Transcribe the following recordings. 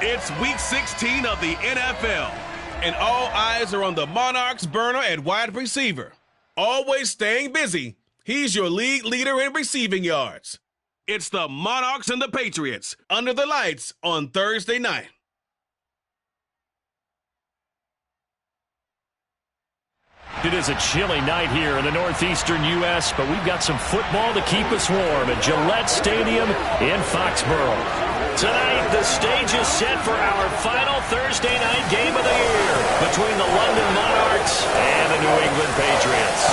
It's Week 16 of the NFL, and all eyes are on the Monarchs burner at wide receiver. Always staying busy, he's your league leader in receiving yards. It's the Monarchs and the Patriots under the lights on Thursday night. It is a chilly night here in the northeastern U.S., but we've got some football to keep us warm at Gillette Stadium in Foxborough. Tonight, the stage is set for our final Thursday night game of the year between the London Monarchs and the New England Patriots.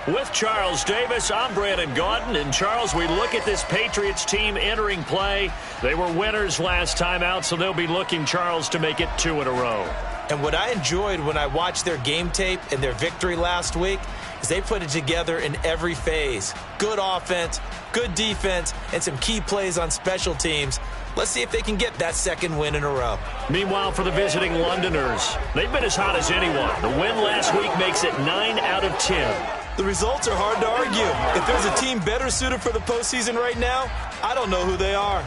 With Charles Davis, I'm Brandon Gaudin. And Charles, we look at this Patriots team entering play. They were winners last time out, so they'll be looking, Charles, to make it 2 in a row. And what I enjoyed when I watched their game tape and their victory last week is they put it together in every phase. Good offense, good defense, and some key plays on special teams. Let's see if they can get that second win in a row. Meanwhile, for the visiting Londoners, they've been as hot as anyone. The win last week makes it 9 out of 10. The results are hard to argue. If there's a team better suited for the postseason right now, I don't know who they are.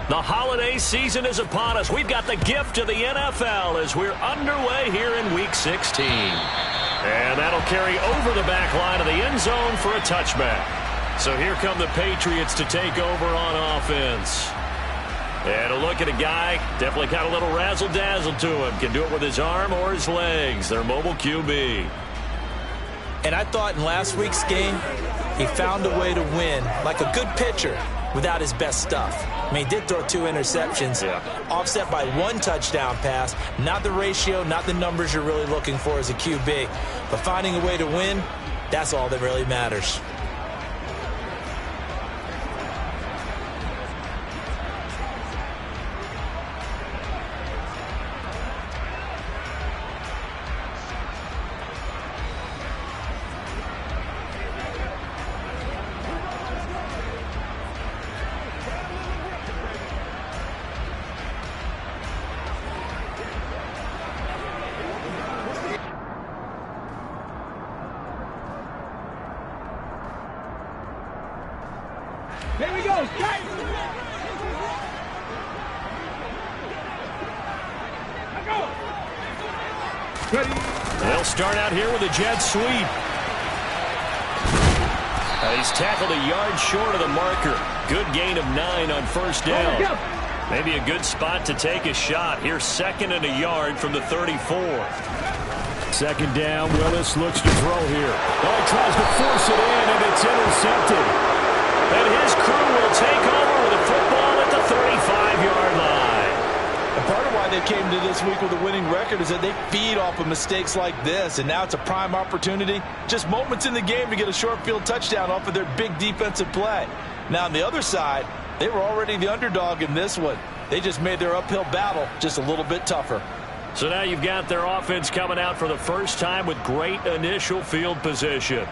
The holiday season is upon us. We've got the gift of the NFL as we're underway here in Week 16. And that'll carry over the back line of the end zone for a touchback. So here come the Patriots to take over on offense. And a look at a guy, definitely got a little razzle-dazzle to him. Can do it with his arm or his legs. Their mobile QB. And I thought in last week's game, he found a way to win like a good pitcher without his best stuff. I mean, he did throw 2 interceptions, offset by 1 touchdown pass. Not the ratio, not the numbers you're really looking for as a QB. But finding a way to win, that's all that really matters. Here we go. Ready. They'll start out here with a jet sweep. He's tackled a yard short of the marker. Good gain of 9 on first down. Maybe a good spot to take a shot. Here's 2nd and a yard from the 34. 2nd down. Willis looks to throw here. Oh, he tries to force it in, and it's intercepted. And his crew will take over with a football at the 35-yard line. And part of why they came to this week with a winning record is that they feed off of mistakes like this, and now it's a prime opportunity. Just moments in the game to get a short field touchdown off of their big defensive play. Now on the other side, They were already the underdog in this one. They just made their uphill battle just a little bit tougher. So now you've got their offense coming out for the first time with great initial field position.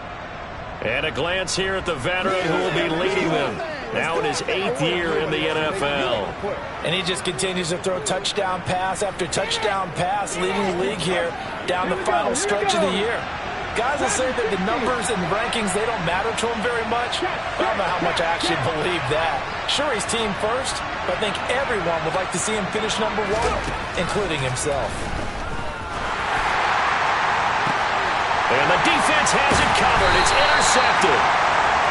And a glance here at the veteran who will be leading them now in his 8th year in the NFL. And he just continues to throw touchdown pass after touchdown pass, leading the league here down the final stretch of the year. Guys will say that the numbers and rankings, they don't matter to him very much. I don't know how much I actually believe that. Sure, he's team first, but I think everyone would like to see him finish #1, including himself. And the defense has it covered. It's intercepted.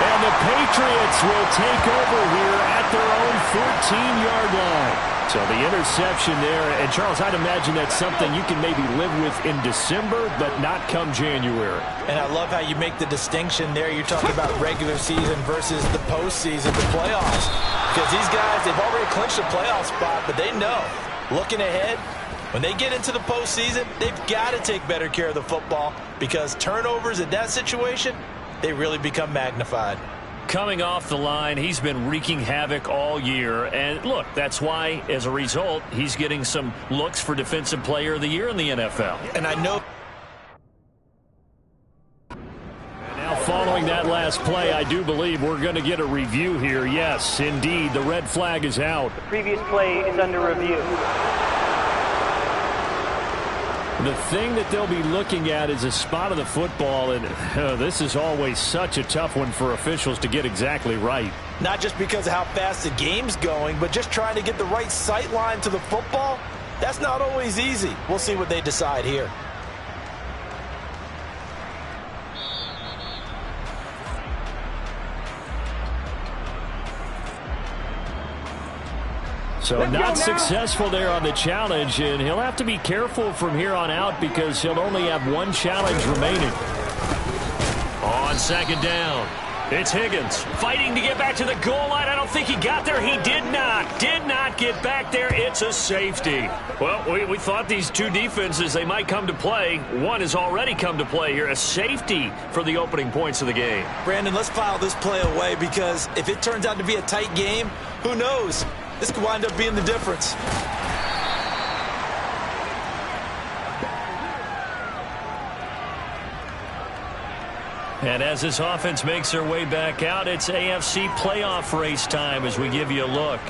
And the Patriots will take over here at their own 14-yard line. So the interception there. And, Charles, I'd imagine that's something you can maybe live with in December, but not come January. And I love how you make the distinction there. You're talking about regular season versus the postseason, the playoffs. Because these guys, they've already clinched a playoff spot, but they know, looking ahead, when they get into the postseason, they've got to take better care of the football because turnovers in that situation, they really become magnified. Coming off the line, he's been wreaking havoc all year. And, look, that's why, as a result, he's getting some looks for Defensive Player of the Year in the NFL. And I know... Now, following that last play, I do believe we're going to get a review here. Yes, indeed, the red flag is out. The previous play is under review. The thing that they'll be looking at is a spot of the football, and this is always such a tough one for officials to get exactly right. Not just because of how fast the game's going, but just trying to get the right sight line to the football. That's not always easy. We'll see what they decide here. So not successful there on the challenge, and he'll have to be careful from here on out because he'll only have one challenge remaining. On second down, it's Higgins fighting to get back to the goal line. I don't think he got there. He did not get back there. It's a safety. Well, we thought these two defenses, they might come to play. One has already come to play here, a safety for the opening points of the game. Brandon, let's file this play away because if it turns out to be a tight game, who knows? This could wind up being the difference. And as this offense makes their way back out, it's AFC playoff race time as we give you a look.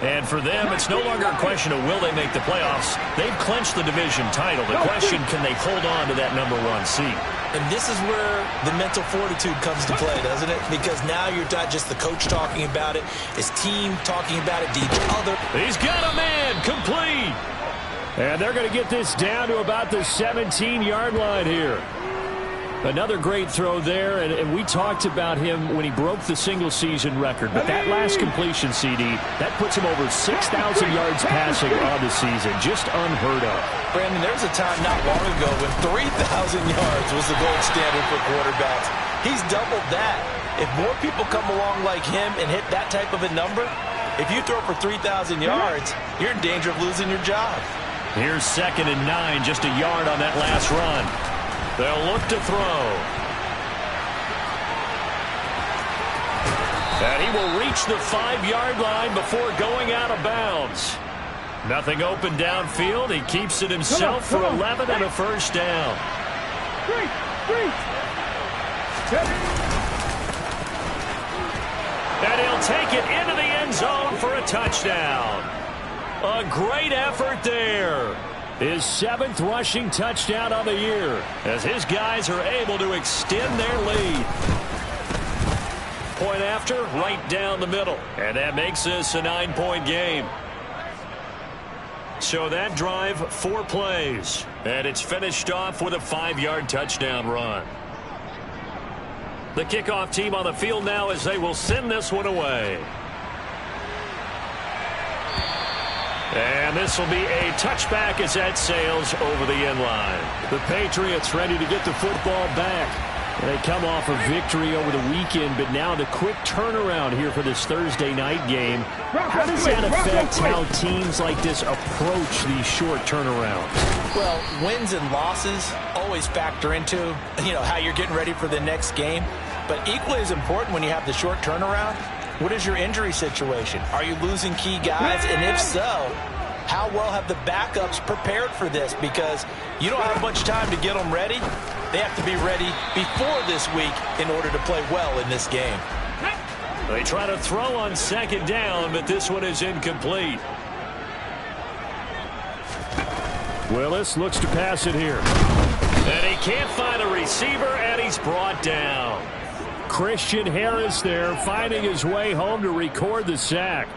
And for them, it's no longer a question of will they make the playoffs. They've clinched the division title. The question, can they hold on to that #1 seed? And this is where the mental fortitude comes to play, doesn't it? Because now you're not just the coach talking about it, it's team talking about it to each other. He's got a man, complete. And they're going to get this down to about the 17-yard line here. Another great throw there, and we talked about him when he broke the single-season record. But that last completion, CD, that puts him over 6,000 yards passing on the season. Just unheard of. Brandon, there was a time not long ago when 3,000 yards was the gold standard for quarterbacks. He's doubled that. If more people come along like him and hit that type of a number, if you throw for 3,000 yards, you're in danger of losing your job. Here's 2nd and 9, just a yard on that last run. They'll look to throw. And he will reach the 5-yard line before going out of bounds. Nothing open downfield. He keeps it himself for 11 and a first down. And he'll take it into the end zone for a touchdown. A great effort there. His 7th rushing touchdown on the year as his guys are able to extend their lead. Point after, right down the middle. And that makes this a 9-point game. So that drive, 4 plays. And it's finished off with a 5-yard touchdown run. The kickoff team on the field now as they will send this one away. And this will be a touchback as that sails over the end line. The Patriots ready to get the football back. They come off a victory over the weekend, but now the quick turnaround here for this Thursday night game. How does that affect how teams like this approach these short turnarounds? Well, wins and losses always factor into, how you're getting ready for the next game. But equally as important when you have the short turnaround What is your injury situation? Are you losing key guys? And if so, how well have the backups prepared for this? Because you don't have much time to get them ready. They have to be ready before this week in order to play well in this game. They try to throw on second down, but this one is incomplete. Willis looks to pass it here. And he can't find a receiver, and he's brought down. Christian Harris there, finding his way home to record the sack.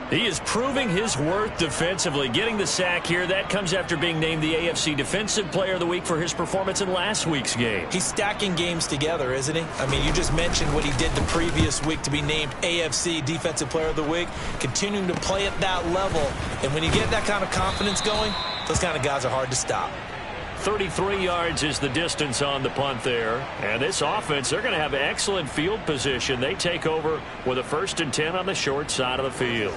He is proving his worth defensively, getting the sack here. That comes after being named the AFC Defensive Player of the Week for his performance in last week's game. He's stacking games together, isn't he? I mean, you just mentioned what he did the previous week to be named AFC Defensive Player of the Week, continuing to play at that level. And when you get that kind of confidence going, those kind of guys are hard to stop. 33 yards is the distance on the punt there. And this offense, they're going to have excellent field position. They take over with a 1st and 10 on the short side of the field.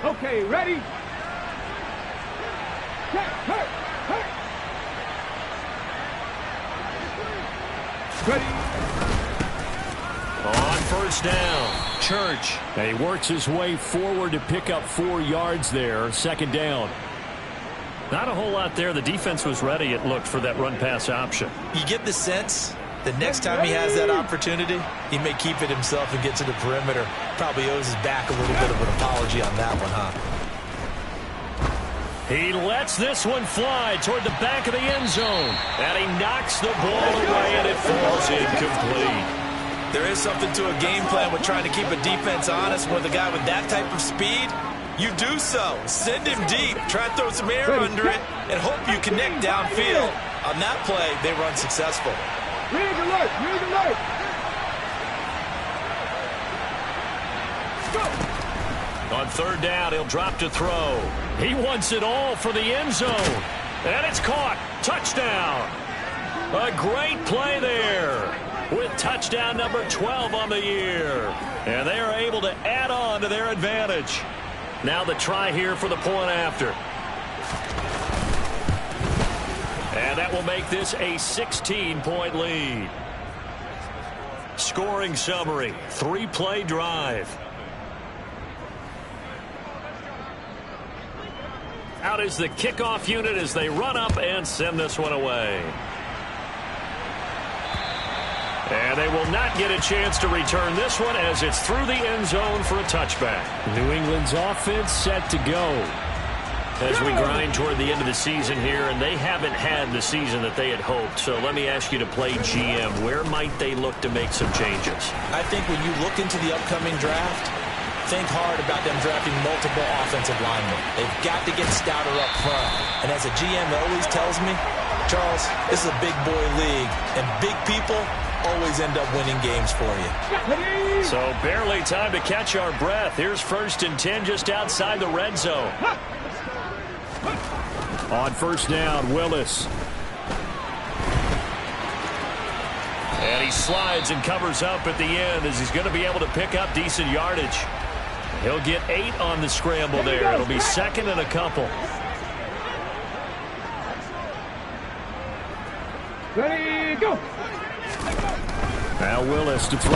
Okay, ready? Ready? On 1st down, Church. And he works his way forward to pick up 4 yards there. 2nd down. Not a whole lot there. The defense was ready, it looked, for that run-pass option. You get the sense that next time he has that opportunity, he may keep it himself and get to the perimeter. Probably owes his back a little bit of an apology on that one, huh? He lets this one fly toward the back of the end zone. And he knocks the ball away, and it falls incomplete. There is something to a game plan with trying to keep a defense honest. With a guy with that type of speed, you do so. Send him deep. Try and throw some air under it and hope you connect downfield. On that play, they run successful. Rig alert! Rig alert! Go! On 3rd down, he'll drop to throw. He wants it all for the end zone. And it's caught. Touchdown. A great play there, with touchdown number 12 on the year. And they are able to add on to their advantage. Now the try here for the point after. And that will make this a 16-point lead. Scoring summary, 3-play drive. Out is the kickoff unit as they run up and send this one away. And they will not get a chance to return this one as it's through the end zone for a touchback. New England's offense set to go as we grind toward the end of the season here, and they haven't had the season that they had hoped. So let me ask you to play GM. Where might they look to make some changes? I think when you look into the upcoming draft, think hard about them drafting multiple offensive linemen. They've got to get stouter up front. And as a GM always tells me, Charles, this is a big boy league, and big people always end up winning games for you. So barely time to catch our breath. Here's 1st and 10 just outside the red zone. On 1st down, Willis. And he slides and covers up at the end as he's going to be able to pick up decent yardage. He'll get 8 on the scramble there. It'll be 2nd and a couple. Ready, go! Now Willis to throw.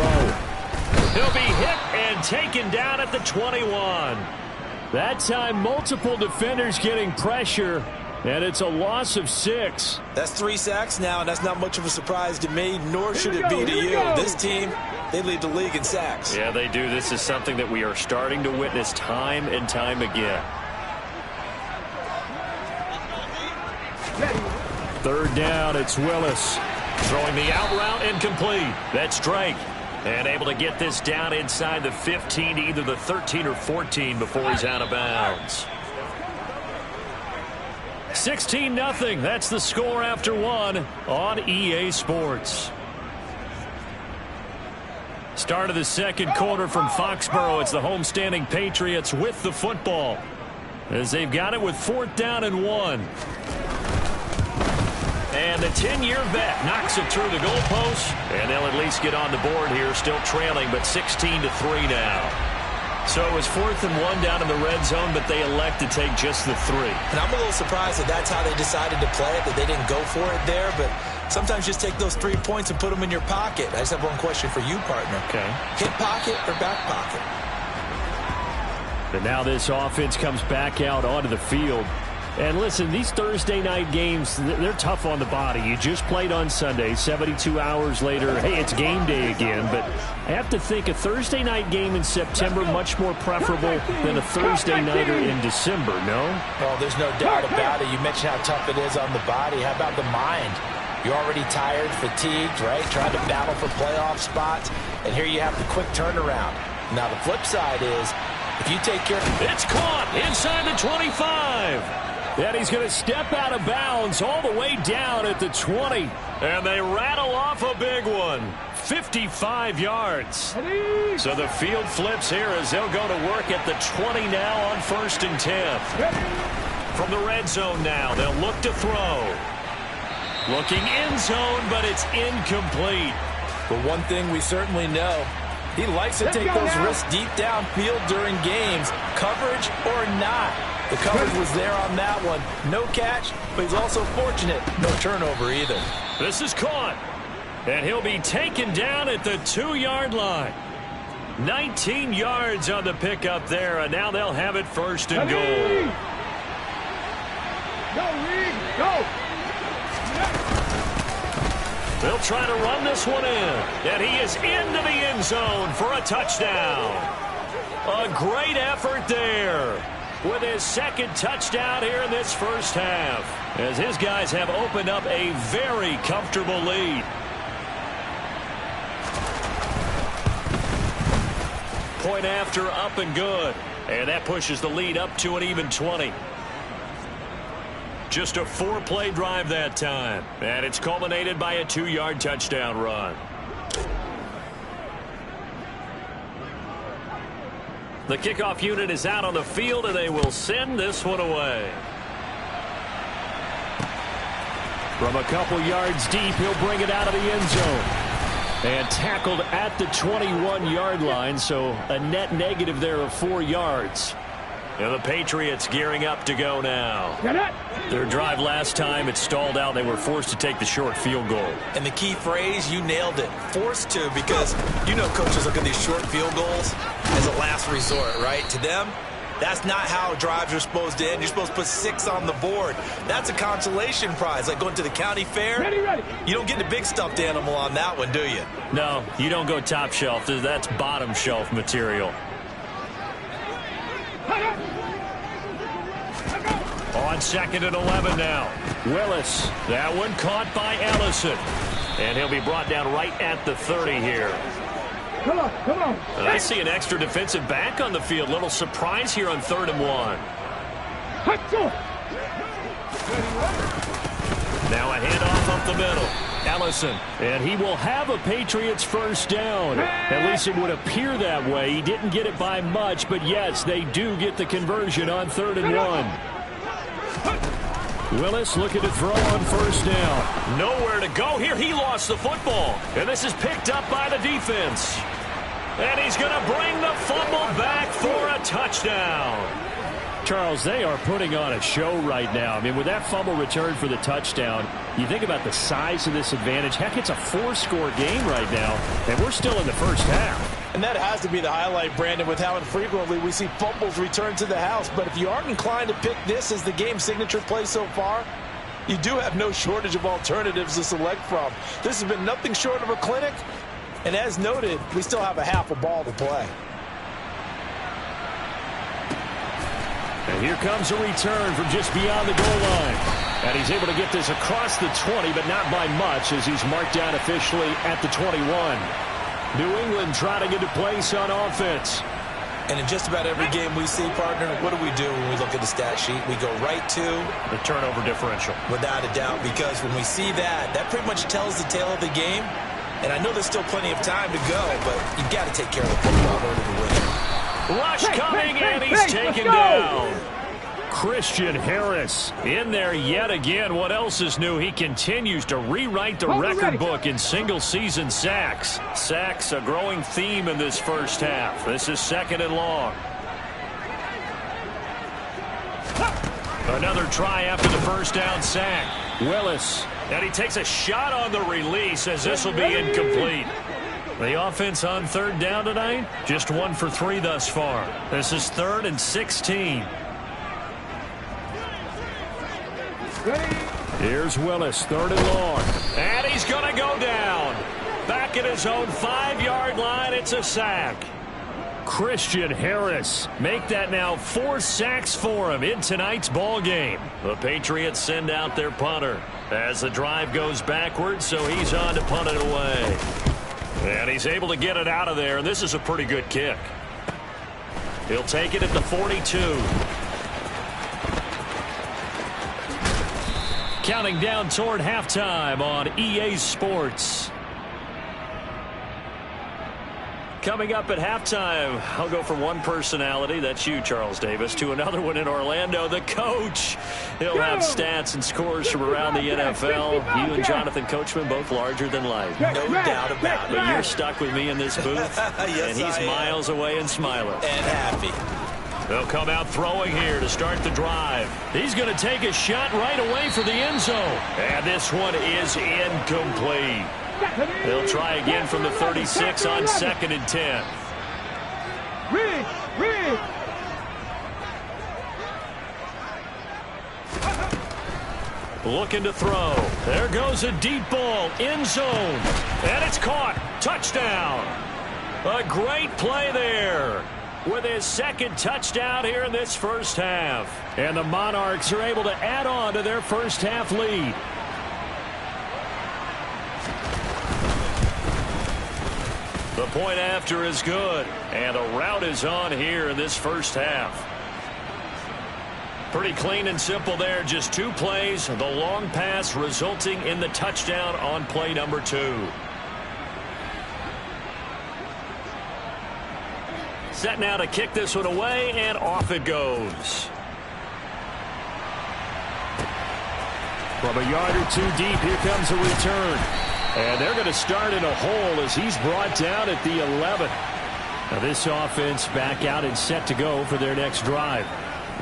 He'll be hit and taken down at the 21. That time, multiple defenders getting pressure, and it's a loss of 6. That's 3 sacks now, and that's not much of a surprise to me, nor should it be to you. This team, they lead the league in sacks. Yeah, they do. This is something that we are starting to witness time and time again. 3rd down, it's Willis. Throwing the out route, incomplete. That's Drake. And able to get this down inside the 15 to either the 13 or 14 before he's out of bounds. 16-0. That's the score after 1 on EA Sports. Start of the 2nd quarter from Foxborough. It's the homestanding Patriots with the football as they've got it with 4th down and 1. And the 10-year vet knocks it through the goalpost, and they'll at least get on the board here, still trailing, but 16-3 now. So it was 4th and 1 down in the red zone, but they elect to take just the 3. And I'm a little surprised that that's how they decided to play it, that they didn't go for it there, but Sometimes just take those 3 points and put them in your pocket. I just have one question for you, partner. Okay. Hip pocket or back pocket? And now this offense comes back out onto the field. And listen, these Thursday night games, they're tough on the body. You just played on Sunday, 72 hours later, hey, it's game day again. But I have to think a Thursday night game in September much more preferable than a Thursday nighter in December, no? Oh, there's no doubt about it. You mentioned how tough it is on the body. How about the mind? You're already tired, fatigued, right? Trying to battle for playoff spots. And here you have the quick turnaround. Now, the flip side is, if you take care of... It's caught inside the 25. And he's going to step out of bounds all the way down at the 20. And they rattle off a big one. 55 yards. So the field flips here as they'll go to work at the 20 now on 1st and 10. From the red zone now, they'll look to throw. Looking end zone, but it's incomplete. But one thing we certainly know, he likes to take those risks deep downfield during games, coverage or not. The coverage was there on that one. No catch, but he's also fortunate. No turnover either. This is caught. And he'll be taken down at the 2-yard line. 19 yards on the pickup there, and now they'll have it 1st and goal. Go, Reed, go! They'll try to run this one in. And he is into the end zone for a touchdown. A great effort there with his 2nd touchdown here in this first half, as his guys have opened up a very comfortable lead. Point after, up and good. And that pushes the lead up to an even 20. Just a 4-play drive that time. And it's culminated by a 2-yard touchdown run. The kickoff unit is out on the field, and they will send this one away. From a couple yards deep, he'll bring it out of the end zone. And tackled at the 21-yard line, so a net negative there of 4 yards. And the Patriots gearing up to go now. Their drive last time, it stalled out. They were forced to take the short field goal. And the key phrase, you nailed it. Forced to, because you know coaches look at these short field goals as a last resort, right? To them, that's not how drives are supposed to end. You're supposed to put 6 on the board. That's a consolation prize, like going to the county fair. Ready. You don't get the big stuffed animal on that one, do you? No, you don't go top shelf. That's bottom shelf material. On 2nd and 11 now. Willis. That one caught by Ellison. And he'll be brought down right at the 30 here. Come on. And I see an extra defensive back on the field. Little surprise here on 3rd and 1. Now a handoff up the middle. Ellison. And he will have a Patriots first down. At least it would appear that way. He didn't get it by much, but yes, they do get the conversion on 3rd and 1. Willis looking to throw on 1st down. Nowhere to go here. He lost the football. And this is picked up by the defense. And he's going to bring the fumble back for a touchdown. Charles, they are putting on a show right now. I mean, with that fumble return for the touchdown, you think about the size of this advantage. Heck, it's a 4-score game right now, and we're still in the first half. And that has to be the highlight, Brandon, with how infrequently we see fumbles return to the house. But if you aren't inclined to pick this as the game signature play so far, you do have no shortage of alternatives to select from. This has been nothing short of a clinic. And as noted, we still have a half a ball to play. And here comes a return from just beyond the goal line. And he's able to get this across the 20, but not by much, as he's marked down officially at the 21. New England trying to get a place on offense. And in just about every game we see, partner, what do we do when we look at the stat sheet? We go right to the turnover differential. Without a doubt, because when we see that, that pretty much tells the tale of the game. And I know there's still plenty of time to go, but you've got to take care of the football in order to win. Rush coming, and he's taken down. Christian Harris in there yet again. What else is new? He continues to rewrite the record book in single-season sacks. Sacks, a growing theme in this first half. This is 2nd and long. Another try after the first down sack. Willis And he takes a shot on the release as this will be incomplete. The offense on third down tonight, just 1 for 3 thus far. This is 3rd and 16. Here's Willis, 3rd and long. And he's going to go down. Back at his own 5-yard line, it's a sack. Christian Harris, make that now 4 sacks for him in tonight's ball game. The Patriots send out their punter as the drive goes backwards, so he's on to punt it away. And he's able to get it out of there, and this is a pretty good kick. He'll take it at the 42. Counting down toward halftime on EA Sports. Coming up at halftime, I'll go from one personality, that's you, Charles Davis, to another one in Orlando, the coach. He'll have stats and scores from around the NFL. You and Jonathan Coachman, both larger than life. No doubt about it. But you're stuck with me in this booth, Yes, and he's miles away and smiling. And happy. They'll come out throwing here to start the drive. He's going to take a shot right away for the end zone. And this one is incomplete. They'll try again from the 36 on 2nd and 10. Read. Looking to throw. There goes a deep ball. End zone. And it's caught. Touchdown. A great play there with his 2nd touchdown here in this first half. And the Monarchs are able to add on to their first half lead. The point after is good, and the route is on here in this first half. Pretty clean and simple there, just 2 plays, the long pass resulting in the touchdown on play number 2. Set now to kick this one away, and off it goes. From a yard or 2 deep, here comes a return. And they're going to start in a hole as he's brought down at the 11. Now this offense back out and set to go for their next drive.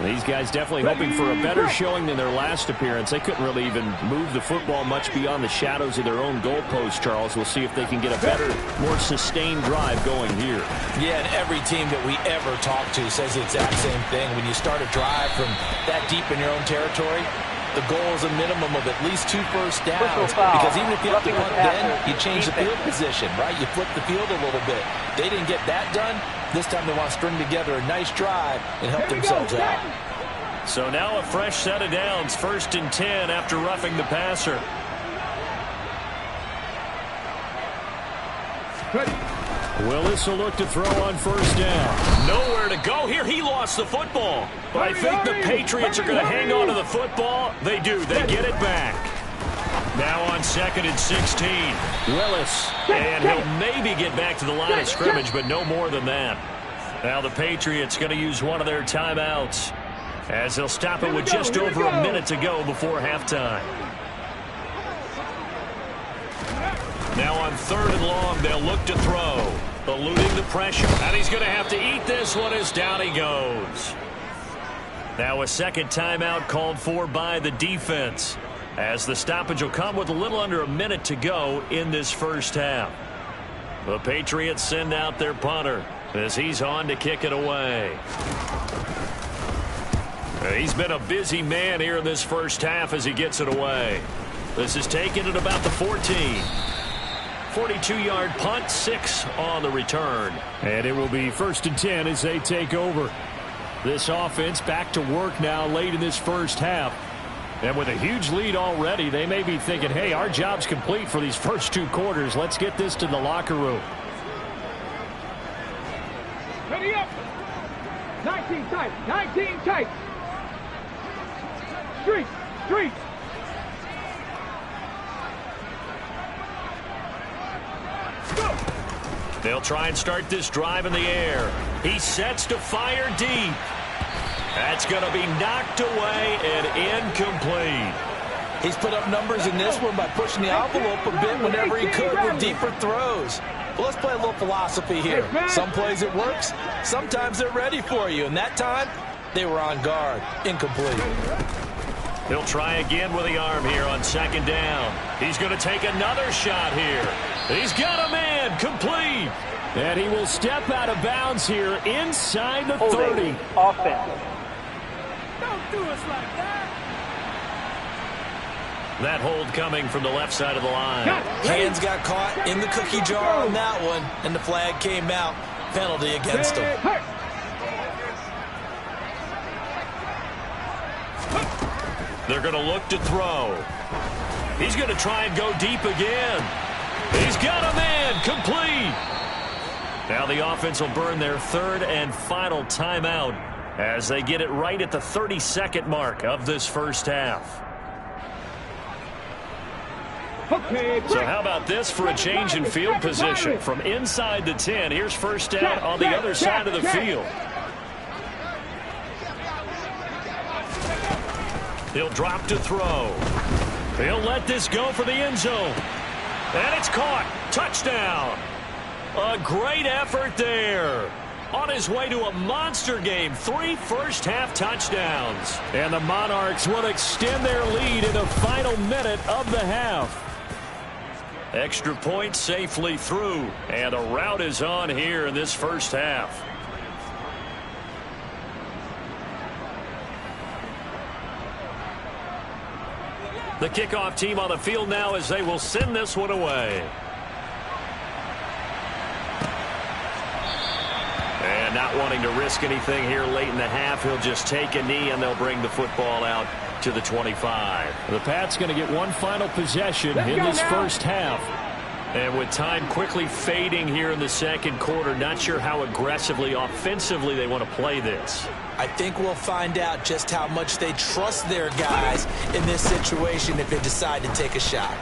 These guys definitely hoping for a better showing than their last appearance. They couldn't really even move the football much beyond the shadows of their own goalpost, Charles. We'll see if they can get a better, more sustained drive going here. Yeah, and every team that we ever talk to says the exact same thing. When you start a drive from that deep in your own territory, the goal is a minimum of at least 2 first downs. Because even if you have to punt then, you change the field position, right? You flip the field a little bit. They didn't get that done. This time they want to string together a nice drive and help themselves out. So now a fresh set of downs, 1st and 10 after roughing the passer. Willis will look to throw on 1st down. Nowhere to go here. He lost the football. But I think the Patriots are going to hang on to the football. They do. They get it back. Now on 2nd and 16. Willis. And he'll maybe get back to the line of scrimmage, but no more than that. Now the Patriots going to use one of their timeouts as they'll stop it with just over a minute to go before halftime. Now on 3rd and long, they'll look to throw. Eluding the pressure. And he's going to have to eat this one as down he goes. Now a 2nd timeout called for by the defense, as the stoppage will come with a little under a minute to go in this first half. The Patriots send out their punter as he's on to kick it away. He's been a busy man here in this first half as he gets it away. This is taken at about the 14. 42-yard punt, 6 on the return. And it will be 1st and 10 as they take over. This offense back to work now late in this first half. And with a huge lead already, they may be thinking, hey, our job's complete for these first 2 quarters. Let's get this to the locker room. Ready up. 19 tight. 19 tight. Street. Street. Go. They'll try and start this drive in the air. He sets to fire deep. That's going to be knocked away and incomplete. He's put up numbers in this one by pushing the envelope a bit whenever he could with deeper throws. But let's play a little philosophy here. Some plays it works. Sometimes they're ready for you. And that time, they were on guard. Incomplete. He'll try again with the arm here on second down. He's going to take another shot here. He's got a man, complete. And he will step out of bounds here inside the Holding. 30. Offense. Don't do us like that. That hold coming from the left side of the line. Hands got caught in the cookie jar on that one, and the flag came out. Penalty against him. They're going to look to throw. He's going to try and go deep again. He's got a man, complete. Now the offense will burn their third and final timeout as they get it right at the 30-second mark of this first half. So how about this for a change in field position? From inside the 10, here's first down on the other side of the field. He'll drop to throw. He'll let this go for the end zone. And it's caught. Touchdown. A great effort there. On his way to a monster game, 3 first-half touchdowns. And the Monarchs will extend their lead in the final minute of the half. Extra point safely through. And the route is on here in this first half. The kickoff team on the field now as they will send this one away. And not wanting to risk anything here late in the half, he'll just take a knee and they'll bring the football out to the 25. The Pats going to get one final possession in this first half. And with time quickly fading here in the second quarter, not sure how aggressively, offensively they want to play this. I think we'll find out just how much they trust their guys in this situation if they decide to take a shot.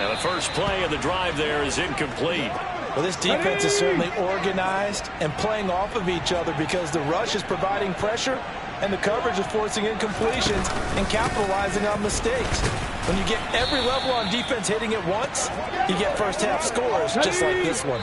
Now the first play of the drive there is incomplete. Well, this defense is certainly organized and playing off of each other because the rush is providing pressure and the coverage is forcing incompletions and capitalizing on mistakes. When you get every level on defense hitting it once, you get first-half scores just like this one.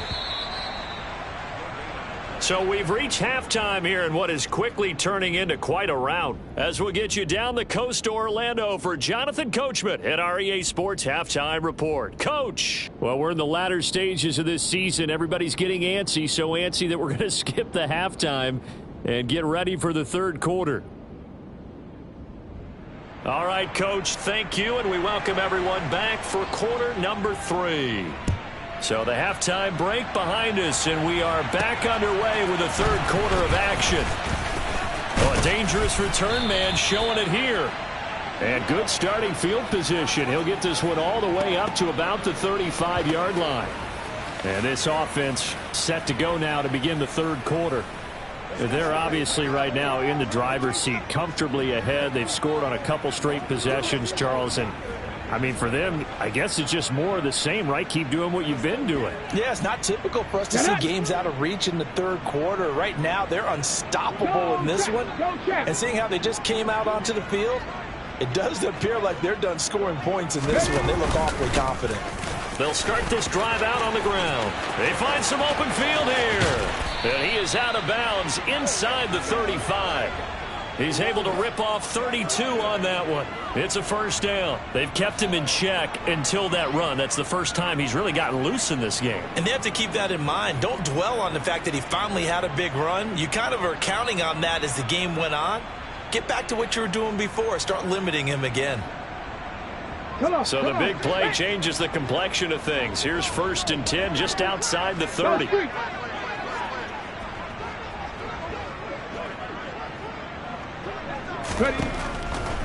So we've reached halftime here in what is quickly turning into quite a rout. As we'll get you down the coast to Orlando for Jonathan Coachman at our EA Sports Halftime Report. Coach! Well, we're in the latter stages of this season. Everybody's getting antsy, so antsy that we're going to skip the halftime and get ready for the third quarter. All right, Coach, thank you, and we welcome everyone back for quarter number 3. So the halftime break behind us, and we are back underway with the third quarter of action. Oh, a dangerous return man showing it here. And good starting field position. He'll get this one all the way up to about the 35-yard line. And this offense set to go now to begin the third quarter. They're obviously right now in the driver's seat, comfortably ahead. They've scored on a couple straight possessions, Charles, and I mean, for them, I guess it's just more of the same, right? Keep doing what you've been doing. Yeah, it's not typical for us to see games out of reach in the third quarter. Right now, they're unstoppable in this one. And seeing how they just came out onto the field, it does appear like they're done scoring points in this one. They look awfully confident. They'll start this drive out on the ground. They find some open field here. And he is out of bounds inside the 35. He's able to rip off 32 on that one. It's a first down. They've kept him in check until that run. That's the first time he's really gotten loose in this game. And they have to keep that in mind. Don't dwell on the fact that he finally had a big run. You kind of are counting on that as the game went on. Get back to what you were doing before. Start limiting him again. So the big play changes the complexion of things. Here's 1st and 10 just outside the 30.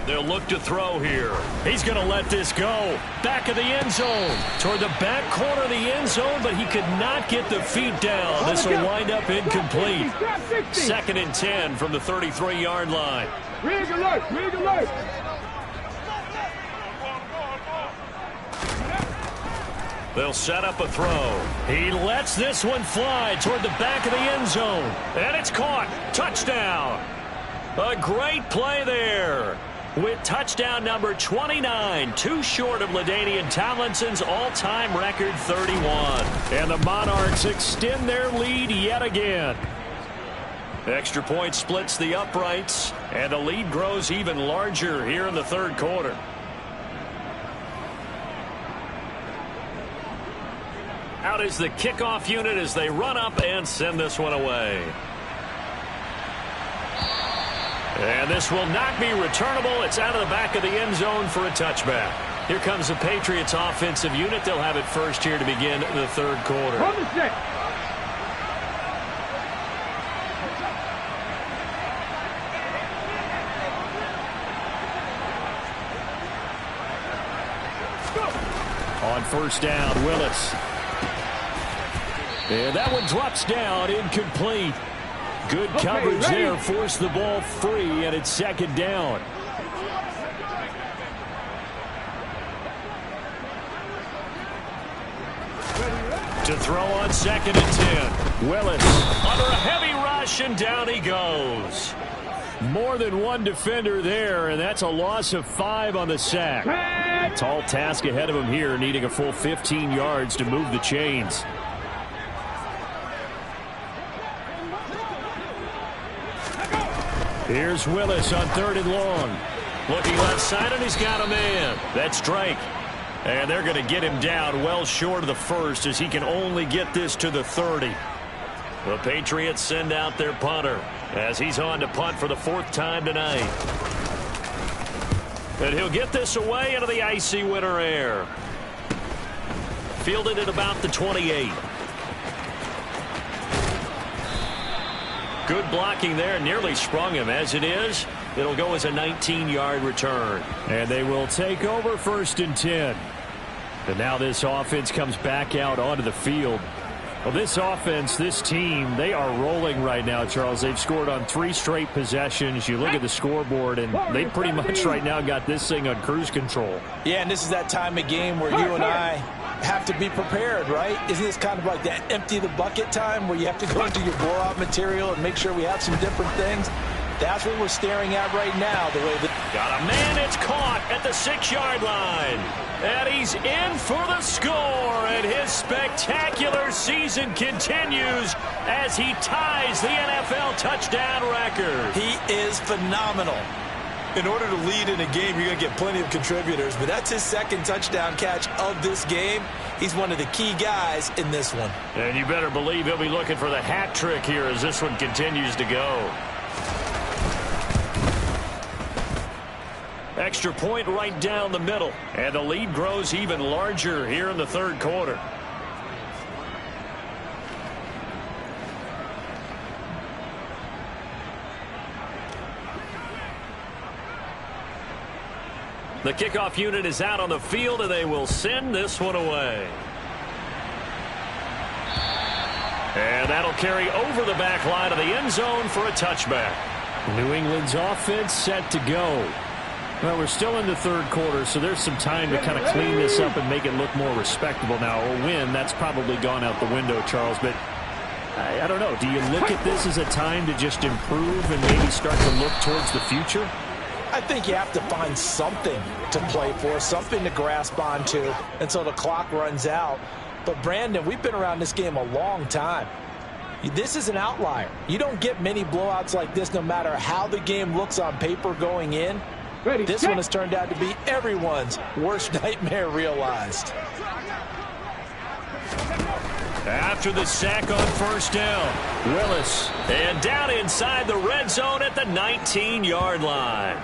They'll look to throw here. He's going to let this go. Back of the end zone. Toward the back corner of the end zone, but he could not get the feet down. This will wind up incomplete. 2nd and 10 from the 33-yard line. Rig alert! Rig alert! They'll set up a throw. He lets this one fly toward the back of the end zone. And it's caught. Touchdown. A great play there. With touchdown number 29, too short of LaDainian Tomlinson's all-time record 31. And the Monarchs extend their lead yet again. Extra point splits the uprights, and the lead grows even larger here in the third quarter. Out is the kickoff unit as they run up and send this one away. And this will not be returnable. It's out of the back of the end zone for a touchback. Here comes the Patriots offensive unit. They'll have it first here to begin the third quarter. On first down, Willis. And that one drops down, incomplete. Good coverage there, forced the ball free, and it's second down. To throw on 2nd and 10. Willis under a heavy rush, and down he goes. More than one defender there, and that's a loss of 5 on the sack. Tall task ahead of him here, needing a full 15 yards to move the chains. Here's Willis on 3rd and long. Looking left side, and he's got a man. That's Drake. And they're going to get him down well short of the first, as he can only get this to the 30. The Patriots send out their punter as he's on to punt for the 4th time tonight. And he'll get this away into the icy winter air. Fielded at about the 28. Good blocking there, nearly sprung him. As it is, it'll go as a 19-yard return. And they will take over 1st and 10. And now this offense comes back out onto the field. Well, this offense, this team, they are rolling right now, Charles. They've scored on 3 straight possessions. You look at the scoreboard, and they pretty much right now got this thing on cruise control. Yeah, and this is that time of game where you and I have to be prepared, right? Isn't this kind of like that empty the bucket time where you have to go into your blowout material and make sure we have some different things? That's what we're staring at right now. The way that got a man, it's caught at the 6-yard line. And he's in for the score, and his spectacular season continues as he ties the NFL touchdown record. He is phenomenal. In order to lead in a game, you're going to get plenty of contributors, but that's his 2nd touchdown catch of this game. He's one of the key guys in this one. And you better believe he'll be looking for the hat trick here as this one continues to go. Extra point right down the middle, and the lead grows even larger here in the third quarter. The kickoff unit is out on the field, and they will send this one away. And that'll carry over the back line of the end zone for a touchback. New England's offense set to go. Well, we're still in the third quarter, so there's some time to kind of clean this up and make it look more respectable now. A win, that's probably gone out the window, Charles, but I don't know. Do you look at this as a time to just improve and maybe start to look towards the future? I think you have to find something to play for, something to grasp onto until the clock runs out. But, Brandon, we've been around this game a long time. This is an outlier. You don't get many blowouts like this no matter how the game looks on paper going in. This one has turned out to be everyone's worst nightmare realized. After the sack on first down, Willis. And down inside the red zone at the 19-yard line.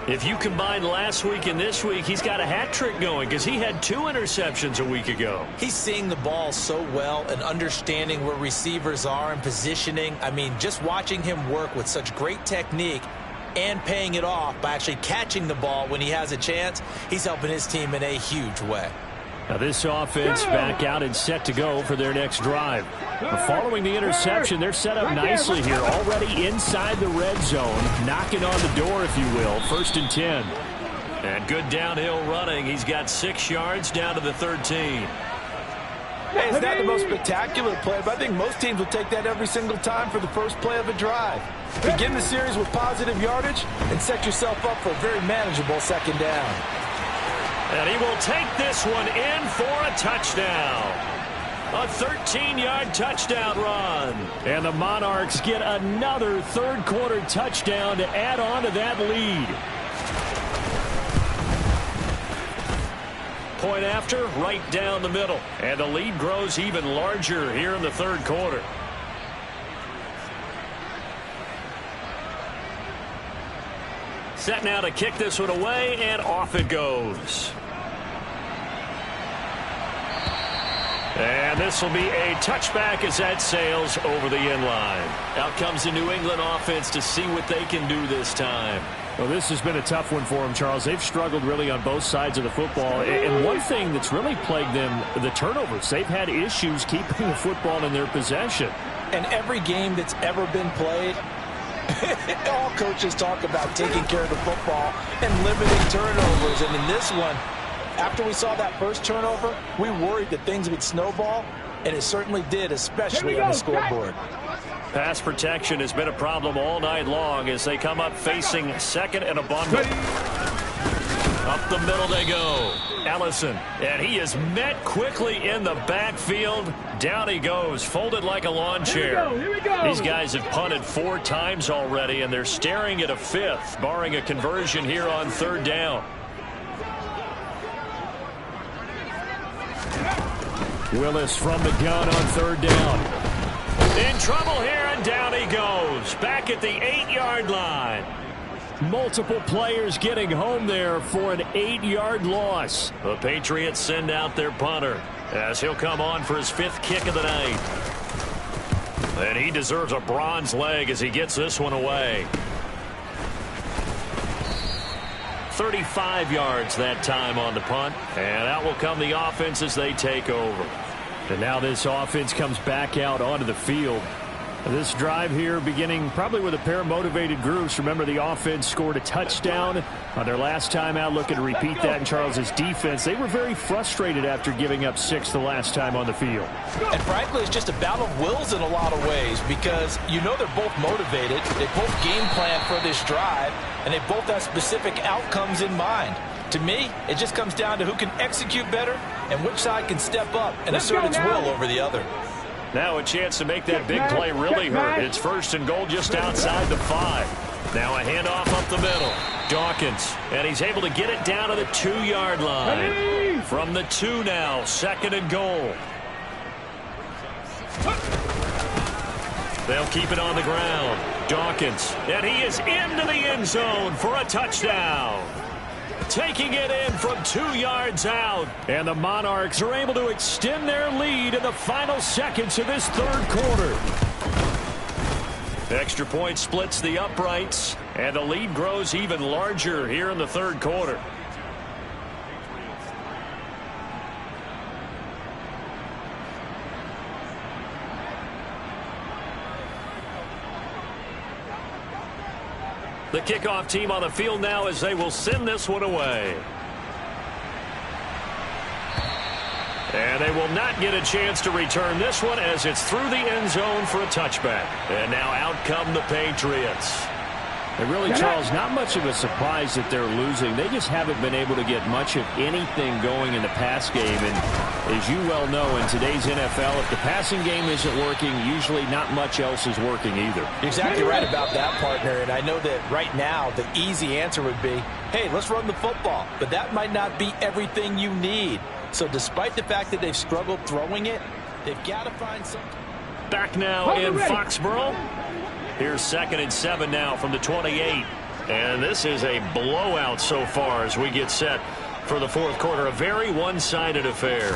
If you combine last week and this week, he's got a hat trick going because he had 2 interceptions a week ago. He's seeing the ball so well and understanding where receivers are and positioning. I mean, just watching him work with such great technique and paying it off by actually catching the ball when he has a chance, he's helping his team in a huge way. Now this offense back out and set to go for their next drive. Following the interception, they're set up nicely here, already inside the red zone, knocking on the door, if you will. 1st and 10. And good downhill running. He's got 6 yards down to the 13. Hey, it's not the most spectacular play, but I think most teams will take that every single time for the first play of a drive. Begin the series with positive yardage and set yourself up for a very manageable 2nd down. And he will take this one in for a touchdown. A 13-yard touchdown run. And the Monarchs get another third-quarter touchdown to add on to that lead. Point after, right down the middle. And the lead grows even larger here in the third quarter. Set now to kick this one away, and off it goes. And this will be a touchback as that sails over the end line. Out comes the New England offense to see what they can do this time. Well, this has been a tough one for them, Charles. They've struggled really on both sides of the football. And one thing that's really plagued them, the turnovers. They've had issues keeping the football in their possession. And every game that's ever been played, all coaches talk about taking care of the football and limiting turnovers. And in this one, after we saw that first turnover, we worried that things would snowball, and it certainly did, especially on the scoreboard. Pass protection has been a problem all night long as they come up facing second and a bundle. Up the middle they go. Ellison, and he is met quickly in the backfield. Down he goes, folded like a lawn chair. Here we go. These guys have punted 4 times already, and they're staring at a 5th, barring a conversion here on third down. Willis from the gun on third down. In trouble here, and down he goes. Back at the 8-yard line. Multiple players getting home there for an 8-yard loss. The Patriots send out their punter as he'll come on for his 5th kick of the night. And he deserves a bronze leg as he gets this one away. 35 yards that time on the punt. And out will come the offense as they take over. And now this offense comes back out onto the field. This drive here beginning probably with a pair of motivated groups. Remember, the offense scored a touchdown on their last time out. Looking to repeat that in Charles's defense. They were very frustrated after giving up 6 the last time on the field. And frankly, it's just a battle of wills in a lot of ways because you know they're both motivated. They both game plan for this drive, and they both have specific outcomes in mind. To me, it just comes down to who can execute better and which side can step up and assert its will over the other. Now a chance to make that big play really hurt. It's 1st and goal just outside the 5. Now a handoff up the middle. Dawkins, and he's able to get it down to the 2-yard line. From the 2 now, 2nd and goal. They'll keep it on the ground. Dawkins, and he is into the end zone for a touchdown. Taking it in from 2 yards out. And the Monarchs are able to extend their lead in the final seconds of this third quarter. Extra point splits the uprights, and the lead grows even larger here in the third quarter. The kickoff team on the field now as they will send this one away. And they will not get a chance to return this one as it's through the end zone for a touchback. And now out come the Patriots. And really, Charles, not much of a surprise that they're losing. They just haven't been able to get much of anything going in the pass game. And as you well know, in today's NFL, if the passing game isn't working, usually not much else is working either. You're exactly right about that, partner. And I know that right now the easy answer would be, hey, let's run the football. But that might not be everything you need. So despite the fact that they've struggled throwing it, they've got to find something. Back now in Foxborough. Here's 2nd and 7 now from the 28. And this is a blowout so far as we get set for the fourth quarter. A very one-sided affair.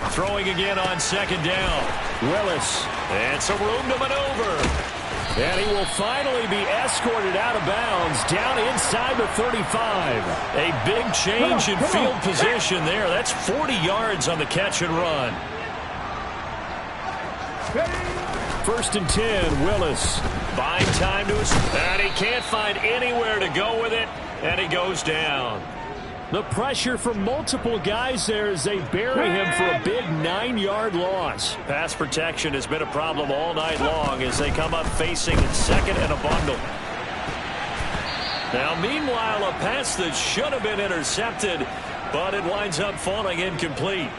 Throwing again on 2nd down. Willis. And some room to maneuver. And he will finally be escorted out of bounds down inside the 35. A big change in field position there. That's 40 yards on the catch and run. 1st and 10, Willis. Buying time to his, and he can't find anywhere to go with it, and he goes down. The pressure from multiple guys there as they bury him for a big 9-yard loss. Pass protection has been a problem all night long as they come up facing 2nd and a bundle. Now, meanwhile, a pass that should have been intercepted, but it winds up falling incomplete.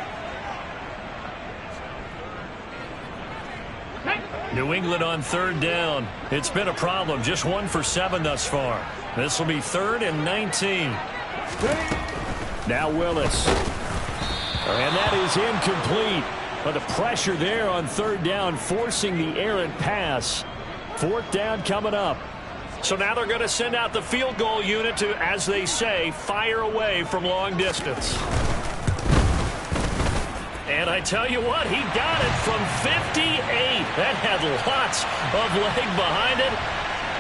New England on third down. It's been a problem. Just 1 for 7 thus far. This will be 3rd and 19. Now Willis. And that is incomplete. But the pressure there on third down, forcing the errant pass. 4th down coming up. So now they're going to send out the field goal unit to, as they say, fire away from long distance. And I tell you what, he got it from 58. That had lots of leg behind it.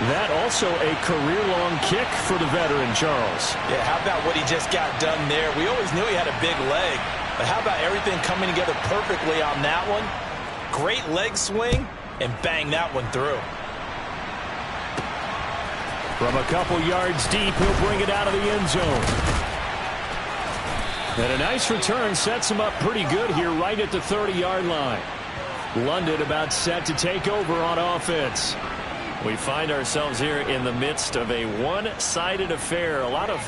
That also a career-long kick for the veteran, Charles. Yeah, how about what he just got done there? We always knew he had a big leg, but how about everything coming together perfectly on that one? Great leg swing, and bang that one through. From a couple yards deep, he'll bring it out of the end zone. And a nice return sets him up pretty good here right at the 30-yard line. London about set to take over on offense. We find ourselves here in the midst of a one-sided affair. A lot of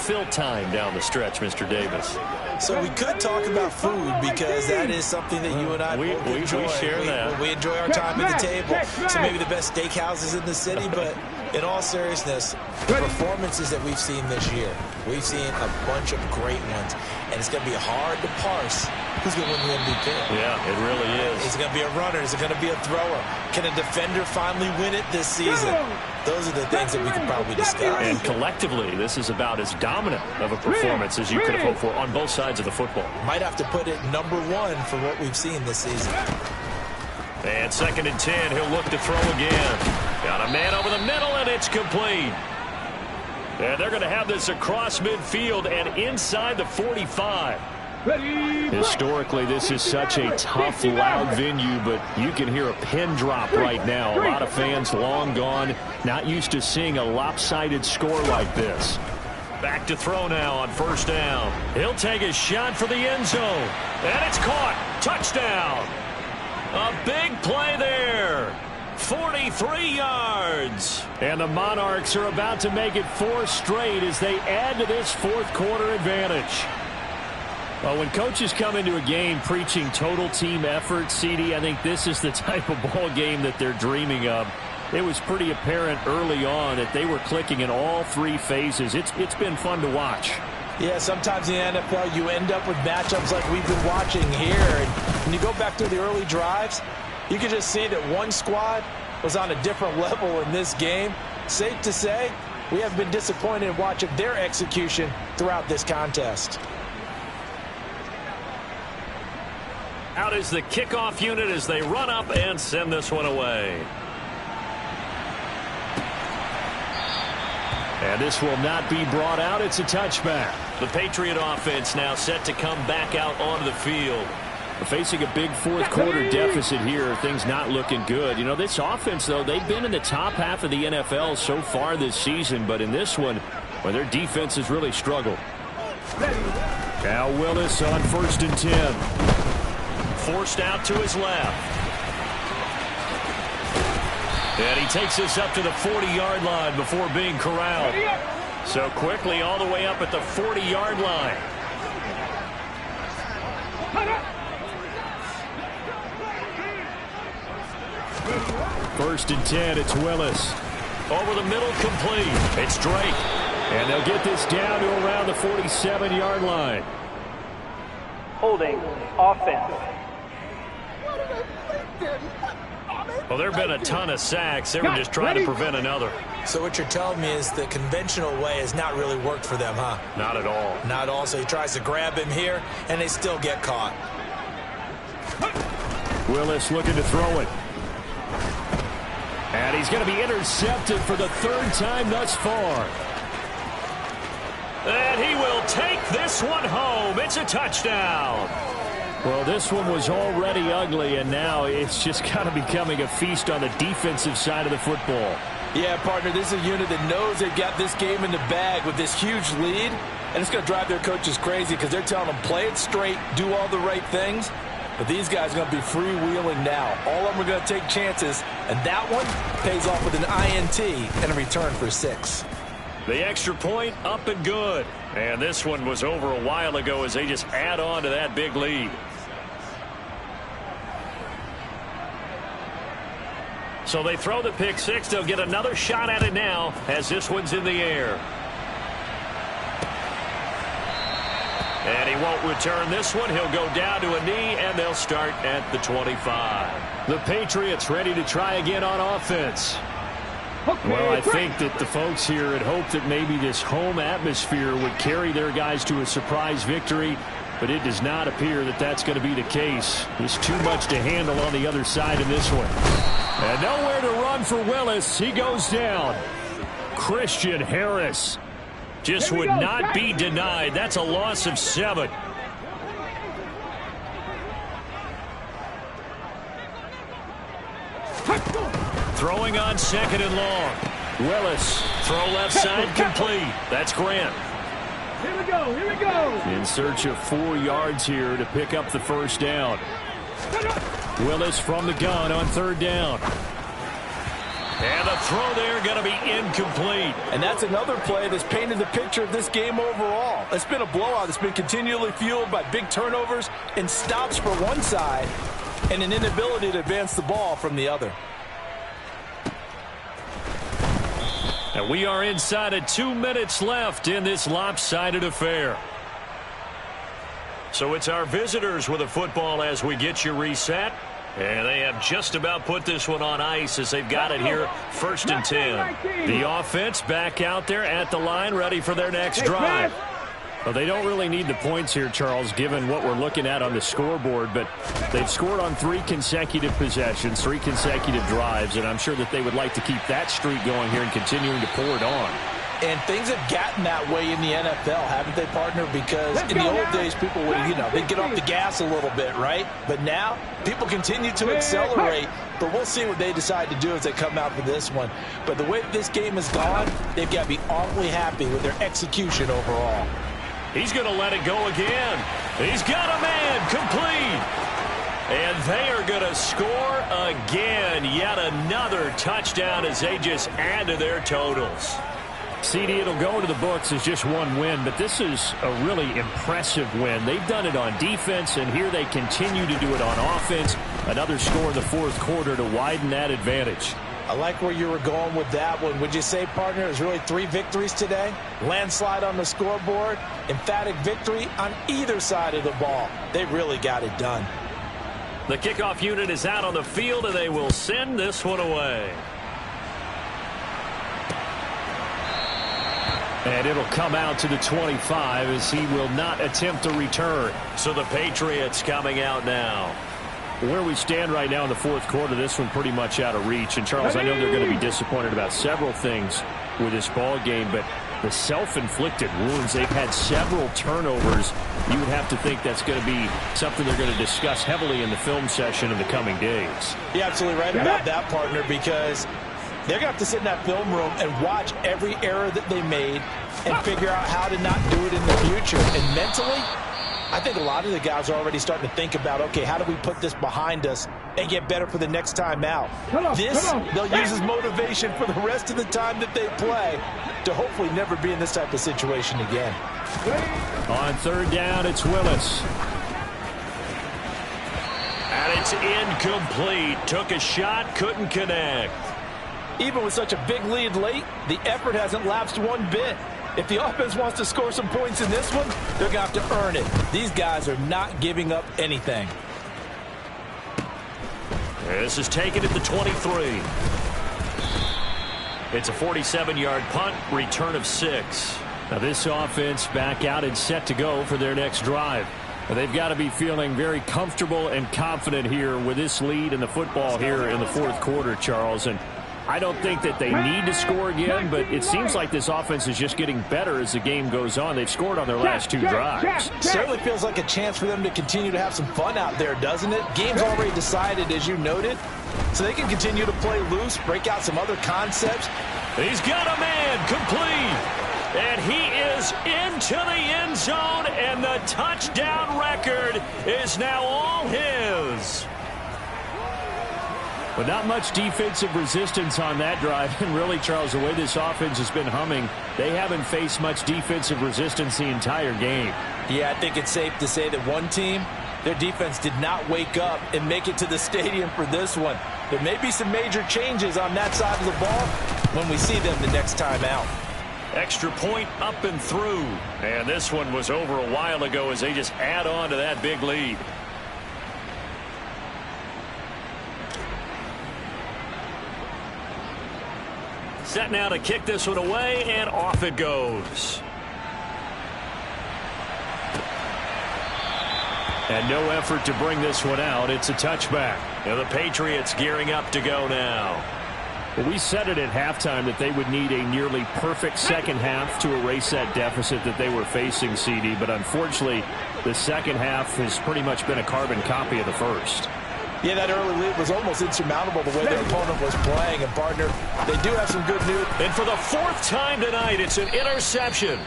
fill time down the stretch, Mr. Davis. So we could talk about food because that is something that you and I both enjoy. We share that. We enjoy our time at the table. So maybe the best steakhouses in the city, but in all seriousness, the performances that we've seen this year, we've seen a bunch of great ones, and it's going to be hard to parse who's going to win the MVP. Yeah, it really is. Is it going to be a runner? Is it going to be a thrower? Can a defender finally win it this season? Those are the things that we can probably discuss. And collectively, this is about as dominant of a performance as you could have hoped for on both sides of the football. Might have to put it #1 for what we've seen this season. And 2nd and 10, he'll look to throw again. Got a man over the middle, and it's complete. And they're going to have this across midfield and inside the 45. Historically, this is such a tough, loud venue, but you can hear a pin drop right now. A lot of fans long gone, not used to seeing a lopsided score like this. Back to throw now on 1st down. He'll take a shot for the end zone. And it's caught. Touchdown. A big play there. 43 yards. And the Monarchs are about to make it 4 straight as they add to this 4th quarter advantage. Well, when coaches come into a game preaching total team effort, CD, I think this is the type of ball game that they're dreaming of. It was pretty apparent early on that they were clicking in all 3 phases. It's been fun to watch. Yeah, sometimes in the NFL you end up with matchups like we've been watching here. And when you go back through the early drives, you can just see that one squad was on a different level in this game. Safe to say, we have been disappointed in watching their execution throughout this contest. Out is the kickoff unit as they run up and send this one away. And this will not be brought out. It's a touchback. The Patriot offense now set to come back out onto the field. Facing a big 4th quarter deficit here, things not looking good. You know, this offense, though, they've been in the top half of the NFL so far this season, but in this one, well, their defense has really struggled. Now Willis on 1st and 10. Forced out to his left. And he takes this up to the 40-yard line before being corralled. So quickly all the way up at the 40-yard line. First and 10, it's Willis. Over the middle, complete. It's Drake. And they'll get this down to around the 47-yard line. Holding offense. Well, there have been a ton of sacks. They were just trying to prevent another. So what you're telling me is the conventional way has not really worked for them, huh? Not at all. Not at all. So he tries to grab him here, and they still get caught. Willis looking to throw it. And he's going to be intercepted for the 3rd time thus far. And he will take this one home. It's a touchdown. Well, this one was already ugly, and now it's just kind of becoming a feast on the defensive side of the football. Yeah, partner, this is a unit that knows they've got this game in the bag with this huge lead, and it's going to drive their coaches crazy because they're telling them play it straight, do all the right things. But these guys are going to be freewheeling now. All of them are going to take chances, and that one pays off with an INT and a return for 6. The extra point up and good. And this one was over a while ago as they just add on to that big lead. So they throw the pick six. They'll get another shot at it now as this one's in the air. And he won't return this one. He'll go down to a knee, and they'll start at the 25. The Patriots ready to try again on offense. Well, I think that the folks here had hoped that maybe this home atmosphere would carry their guys to a surprise victory, but it does not appear that that's going to be the case. There's too much to handle on the other side in this one. And nowhere to run for Willis. He goes down. Christian Harris just would not be denied. That's a loss of 7. Throwing on 2nd and long. Willis, throw left side complete. That's Grant. Here we go, here we go. In search of 4 yards here to pick up the first down. Willis from the gun on 3rd down. And the throw there going to be incomplete. And that's another play that's painted the picture of this game overall. It's been a blowout. It's been continually fueled by big turnovers and stops for one side and an inability to advance the ball from the other. And we are inside of 2 minutes left in this lopsided affair. So it's our visitors with a football as we get you reset. And they have just about put this one on ice as they've got it here 1st and 10. The offense back out there at the line ready for their next drive. Well, they don't really need the points here, Charles, given what we're looking at on the scoreboard, but they've scored on 3 consecutive possessions, 3 consecutive drives, and I'm sure that they would like to keep that streak going here and continuing to pour it on. And things have gotten that way in the NFL, haven't they, partner? Because in the old days, people would, they'd get off the gas a little bit, right? But now, people continue to accelerate, but we'll see what they decide to do as they come out for this one. But the way this game has gone, they've got to be awfully happy with their execution overall. He's going to let it go again. He's got a man complete. And they are going to score again. Yet another touchdown as they just add to their totals. CD, it'll go into the books as just 1 win, but this is a really impressive win. They've done it on defense, and here they continue to do it on offense. Another score in the 4th quarter to widen that advantage. I like where you were going with that one. Would you say, partner, it was really 3 victories today? Landslide on the scoreboard, emphatic victory on either side of the ball. They really got it done. The kickoff unit is out on the field, and they will send this one away. And it'll come out to the 25 as he will not attempt a return. So the Patriots coming out now. Where we stand right now in the 4th quarter, this one pretty much out of reach. And, Charles, I know they're going to be disappointed about several things with this ball game, but the self-inflicted wounds, they've had several turnovers. You would have to think that's going to be something they're going to discuss heavily in the film session in the coming days. You're absolutely right about that, partner, because they're going to have to sit in that film room and watch every error that they made and figure out how to not do it in the future. And mentally, I think a lot of the guys are already starting to think about, okay, how do we put this behind us and get better for the next time out? They'll use as motivation for the rest of the time that they play to hopefully never be in this type of situation again. On 3rd down, it's Willis. And it's incomplete. Took a shot, couldn't connect. Even with such a big lead late, the effort hasn't lapsed one bit. If the offense wants to score some points in this one, they're going to have to earn it. These guys are not giving up anything. This is taken at the 23. It's a 47-yard punt, return of 6. Now this offense back out and set to go for their next drive. They've got to be feeling very comfortable and confident here with this lead in the football here in the 4th quarter, Charles. And I don't think that they need to score again, but it seems like this offense is just getting better as the game goes on. They've scored on their last 2 drives. Certainly feels like a chance for them to continue to have some fun out there, doesn't it? Game's already decided, as you noted, so they can continue to play loose, break out some other concepts. He's got a man complete. And he is into the end zone, and the touchdown record is now all his. But not much defensive resistance on that drive. And really, Charles, the way this offense has been humming, they haven't faced much defensive resistance the entire game. Yeah, I think it's safe to say that one team Their defense did not wake up and make it to the stadium for this one. There may be some major changes on that side of the ball when we see them the next time out. Extra point up and through. And this one was over a while ago as they just add on to that big lead. Set now to kick this one away, and off it goes. And no effort to bring this one out. It's a touchback. And the Patriots gearing up to go now. Well, we said it at halftime that they would need a nearly perfect second half to erase that deficit that they were facing, CD. But unfortunately, the second half has pretty much been a carbon copy of the first. Yeah, that early lead was almost insurmountable the way their opponent was playing. And, partner, they do have some good news. And for the fourth time tonight, it's an interception.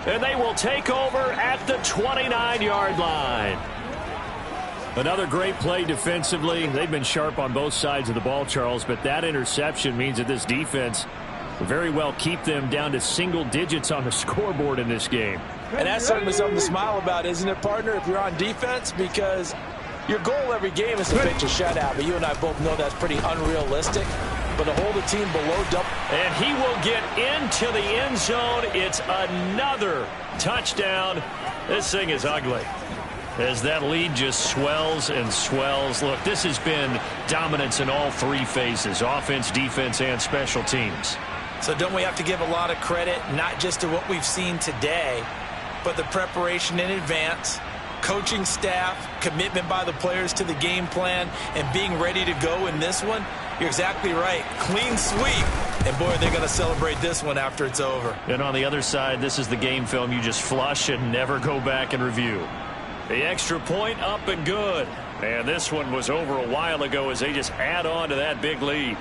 And they will take over at the 29-yard line. Another great play defensively. They've been sharp on both sides of the ball, Charles, but that interception means that this defense will very well keep them down to single digits on the scoreboard in this game. And that's certainly something to smile about, isn't it, partner, if you're on defense? Because your goal every game is to pitch a shutout, but you and I both know that's pretty unrealistic. But to hold a team below double. And he will get into the end zone. It's another touchdown. This thing is ugly as that lead just swells and swells. Look, this has been dominance in all three phases, offense, defense, and special teams. So don't we have to give a lot of credit, not just to what we've seen today, but the preparation in advance, coaching staff, commitment by the players to the game plan, and being ready to go in this one? You're exactly right. Clean sweep. And, boy, they're going to celebrate this one after it's over. And on the other side, this is the game film you just flush and never go back and review. The extra point up and good. And this one was over a while ago as they just add on to that big lead.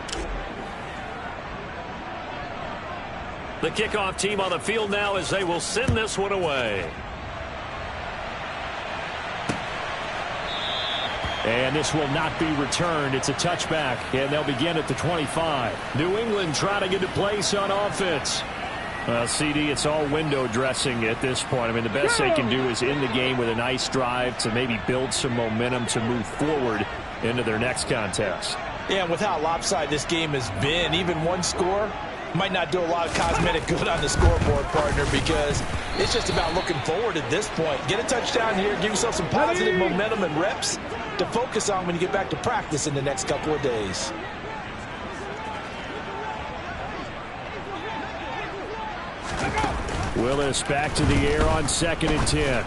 The kickoff team on the field now as they will send this one away. And this will not be returned. It's a touchback, and they'll begin at the 25. New England trying to get a place on offense. CD, it's all window dressing at this point. I mean, the best they can do is in the game with a nice drive to maybe build some momentum to move forward into their next contest. Yeah, and with how lopsided this game has been, even one score might not do a lot of cosmetic good on the scoreboard, partner, because it's just about looking forward at this point. Get a touchdown here, give yourself some positive momentum and reps to focus on when you get back to practice in the next couple of days. Willis back to the air on 2nd and 10.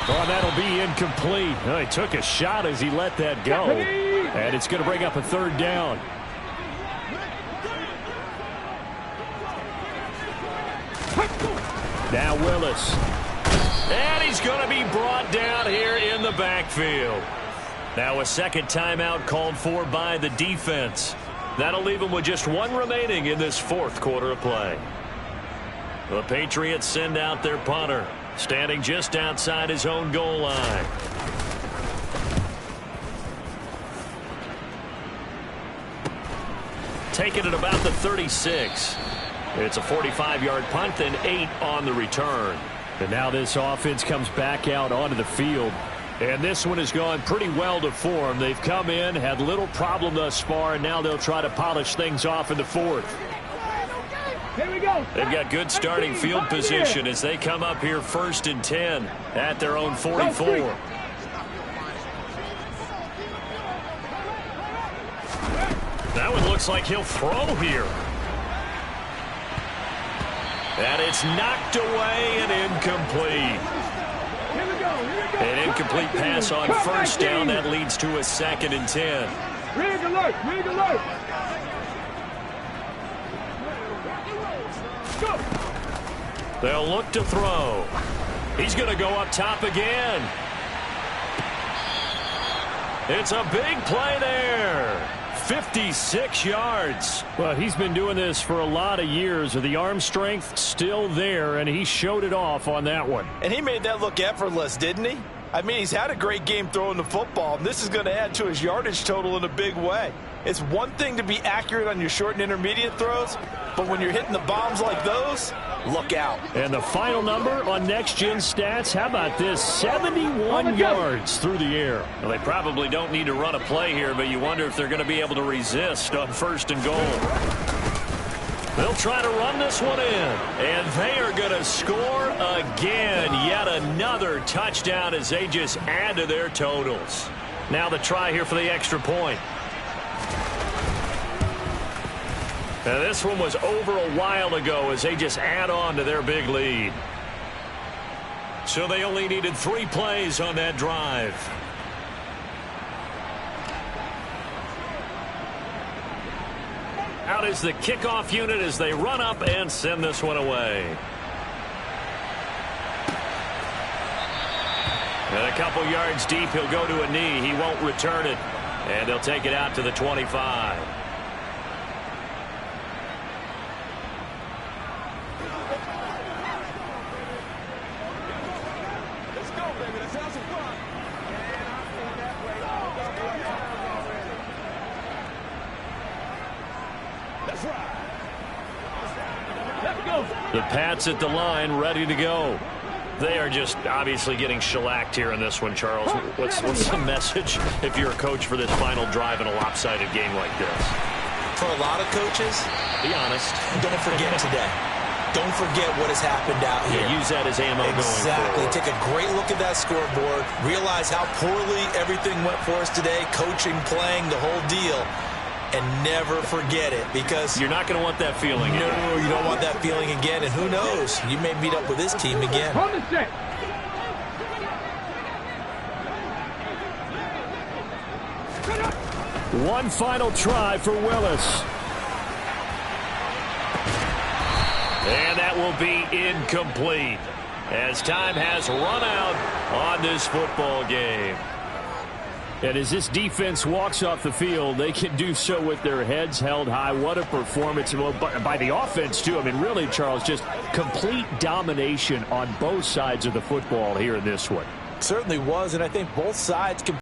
Oh, that'll be incomplete. Oh, he took a shot as he let that go. And it's going to bring up a 3rd down. Now Willis. And he's going to be brought down here in the backfield. Now a second timeout called for by the defense. That'll leave him with just one remaining in this 4th quarter of play. The Patriots send out their punter, standing just outside his own goal line. Taking it about the 36. It's a 45-yard punt and 8 on the return. And now this offense comes back out onto the field. And this one has gone pretty well to form. They've come in, had little problem thus far, and now they'll try to polish things off in the 4th. Here we go. They've got good starting field position as they come up here 1st and 10 at their own 44. That one looks like he'll throw here. And it's knocked away and incomplete. Here we go. Here we go. An incomplete pass on 1st down. That leads to a 2nd and 10. Rig alert. Rig alert. Go. They'll look to throw. He's going to go up top again. It's a big play there. 56 yards. Well, he's been doing this for a lot of years. The arm strength still there, and he showed it off on that one. And he made that look effortless, didn't he? I mean, he's had a great game throwing the football, and this is going to add to his yardage total in a big way. It's one thing to be accurate on your short and intermediate throws, but when you're hitting the bombs like those, look out. And the final number on Next Gen Stats, how about this? 71 yards through the air. Well, they probably don't need to run a play here, but you wonder if they're going to be able to resist on 1st and goal. They'll try to run this one in, and they are going to score again. Yet another touchdown as they just add to their totals. Now the try here for the extra point. Now this one was over a while ago as they just add on to their big lead. So they only needed 3 plays on that drive. Out is the kickoff unit as they run up and send this one away. And a couple yards deep, he'll go to a knee. He won't return it. And they'll take it out to the 25. Let's go, baby. Let's have some fun. That's right. Let's go. The Pats at the line, ready to go. They are just obviously getting shellacked here in this one, Charles. What's the message if you're a coach for this final drive in a lopsided game like this? For a lot of coaches, Be honest. don't forget today. Don't forget what has happened out here. Yeah, use that as ammo Exactly. going forward. Take a great look at that scoreboard. Realize how poorly everything went for us today. Coaching, playing, the whole deal. And never forget it, because You're not going to want that feeling. no, you don't want that feeling again. And who knows? You may meet up with this team again. Hold the set. One final try for Willis. And that will be incomplete as time has run out on this football game. And as this defense walks off the field, they can do so with their heads held high. What a performance by the offense, too. I mean, really, Charles, just complete domination on both sides of the football here in this one. Certainly was, and I think both sides